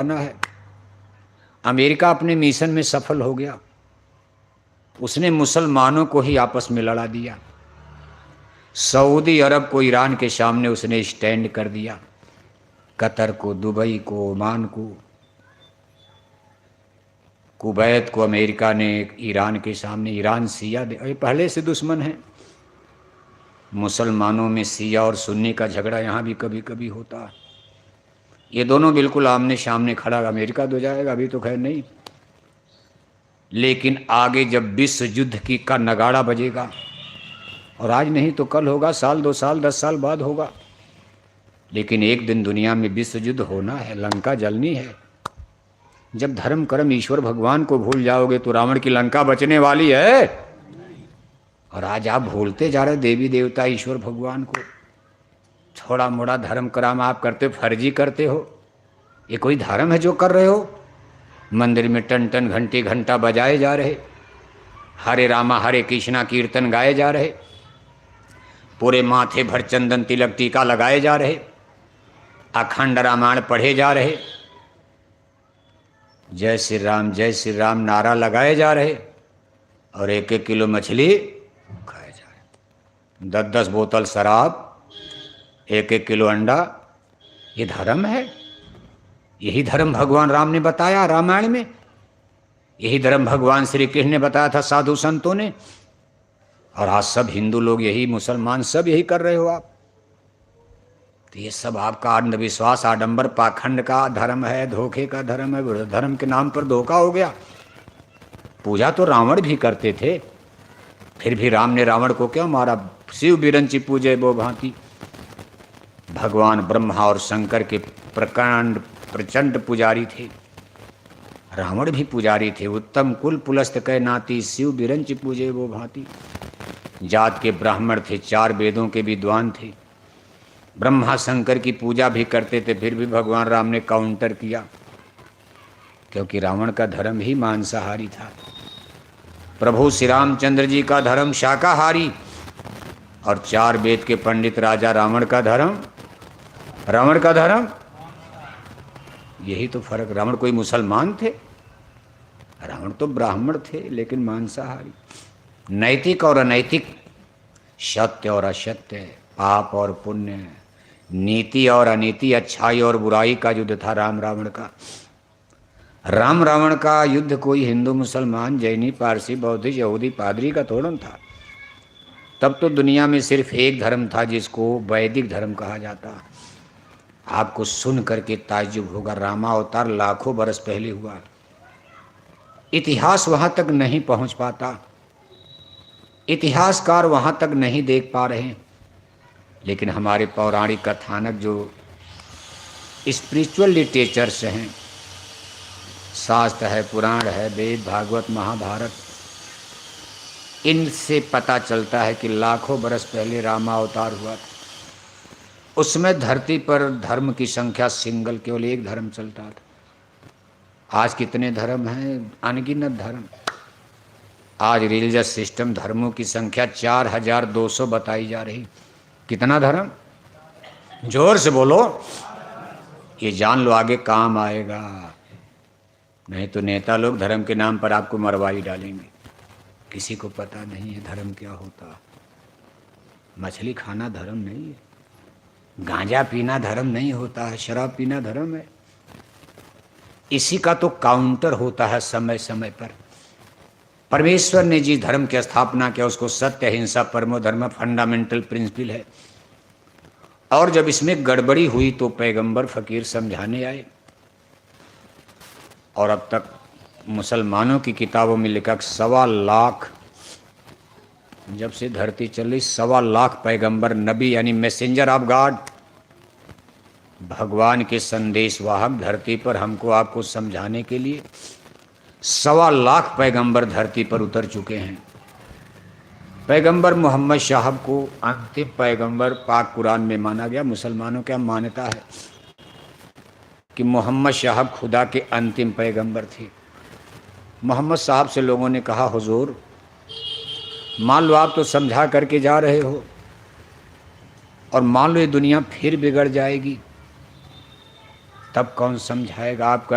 करना है। अमेरिका अपने मिशन में सफल हो गया, उसने मुसलमानों को ही आपस में लड़ा दिया। सऊदी अरब को ईरान के सामने उसने स्टैंड कर दिया, कतर को, दुबई को, ओमान को, कुवैत को अमेरिका ने ईरान के सामने। ईरान शिया पहले से दुश्मन है। मुसलमानों में शिया और सुन्नी का झगड़ा यहाँ भी कभी कभी होता है। ये दोनों बिल्कुल आमने सामने खड़ा, अमेरिका तो जाएगा, अभी तो खैर नहीं, लेकिन आगे जब विश्व युद्ध की का नगाड़ा बजेगा, और आज नहीं तो कल होगा, साल 2 साल 10 साल बाद होगा, लेकिन एक दिन दुनिया में विश्व युद्ध होना है, लंका जलनी है। जब धर्म कर्म ईश्वर भगवान को भूल जाओगे तो रावण की लंका बचने वाली है। और आज आप भूलते जा रहे देवी देवता ईश्वर भगवान को। थोड़ा मोड़ा धर्म कर्म आप करते हो, फर्जी करते हो। ये कोई धर्म है जो कर रहे हो? मंदिर में टन टन घंटे घंटा बजाए जा रहे, हरे रामा हरे कृष्णा कीर्तन गाए जा रहे, पूरे माथे भर चंदन तिलक टीका लगाए जा रहे, अखंड रामायण पढ़े जा रहे, जय श्री राम नारा लगाए जा रहे, और 1-1 किलो मछली खाए जा रहे, 10-10 बोतल शराब, 1-1 किलो अंडा। ये धर्म है? यही धर्म भगवान राम ने बताया रामायण में, यही धर्म भगवान श्री कृष्ण ने बताया था साधु संतों ने, और आज सब हिंदू लोग यही, मुसलमान सब यही कर रहे हो आप। तो ये सब आपका अंधविश्वास, आडंबर, पाखंड का धर्म है, धोखे का धर्म है। धर्म के नाम पर धोखा हो गया। पूजा तो रावण भी करते थे, फिर भी राम ने रावण को क्यों मारा? शिव बिरंची पूजे वो भांति। भगवान ब्रह्मा और शंकर के प्रचंड पुजारी थे, रावण भी पुजारी थे। उत्तम कुल पुलस्त कै नाती, शिव बिरंची पूजे वो भांति। जात के ब्राह्मण थे, 4 वेदों के विद्वान थे, ब्रह्मा शंकर की पूजा भी करते थे, फिर भी भगवान राम ने काउंटर किया, क्योंकि रावण का धर्म ही मांसाहारी था। प्रभु श्री रामचंद्र जी का धर्म शाकाहारी, और 4 वेद के पंडित राजा रावण का धर्म यही तो फर्क। रावण कोई मुसलमान थे? रावण तो ब्राह्मण थे, लेकिन मांसाहारी। नैतिक और अनैतिक, सत्य और असत्य, पाप और पुण्य, नीति और अनीति, अच्छाई और बुराई का युद्ध था राम रावण का। राम रावण का युद्ध कोई हिंदू मुसलमान जैनी पारसी बौद्धिस्ट यहूदी पादरी का थोड़ा था। तब तो दुनिया में सिर्फ एक धर्म था जिसको वैदिक धर्म कहा जाता। आपको सुन करके ताज्जुब होगा, रामावतार लाखों बरस पहले हुआ। इतिहास वहां तक नहीं पहुंच पाता, इतिहासकार वहां तक नहीं देख पा रहे, लेकिन हमारे पौराणिक कथानक जो स्पिरिचुअल लिटरेचर्स हैं, शास्त्र है, पुराण है, वेद, भागवत, महाभारत, इनसे पता चलता है कि लाखों बरस पहले रामावतार हुआ था। उसमें धरती पर धर्म की संख्या सिंगल, केवल एक धर्म चलता था। आज कितने धर्म हैं? अनगिनत धर्म। आज रिलीजियस सिस्टम, धर्मों की संख्या 4200 बताई जा रही। कितना धर्म? जोर से बोलो, ये जान लो आगे काम आएगा। नहीं तो नेता लोग धर्म के नाम पर आपको मरवाई डालेंगे। किसी को पता नहीं है धर्म क्या होता। मछली खाना धर्म नहीं है, गांजा पीना धर्म नहीं होता है, शराब पीना धर्म है। इसी का तो काउंटर होता है समय समय पर। परमेश्वर ने जिस धर्म की स्थापना किया उसको सत्य, अहिंसा, परमो धर्म फंडामेंटल प्रिंसिपल है। और जब इसमें गड़बड़ी हुई तो पैगंबर फकीर समझाने आए, और अब तक मुसलमानों की किताबों में लिखा 1.25 लाख, जब से धरती चल रही, 1.25 लाख पैगंबर, नबी यानी मैसेंजर ऑफ गॉड, भगवान के संदेशवाहक धरती पर हमको आपको समझाने के लिए 1.25 लाख पैगंबर धरती पर उतर चुके हैं। पैगंबर मोहम्मद साहब को अंतिम पैगंबर पाक कुरान में माना गया। मुसलमानों क्या मान्यता है कि मोहम्मद साहब खुदा के अंतिम पैगंबर थे। मोहम्मद साहब से लोगों ने कहा, हुजूर मान लो आप तो समझा करके जा रहे हो, और मान लो ये दुनिया फिर बिगड़ जाएगी, तब कौन समझाएगा आपको?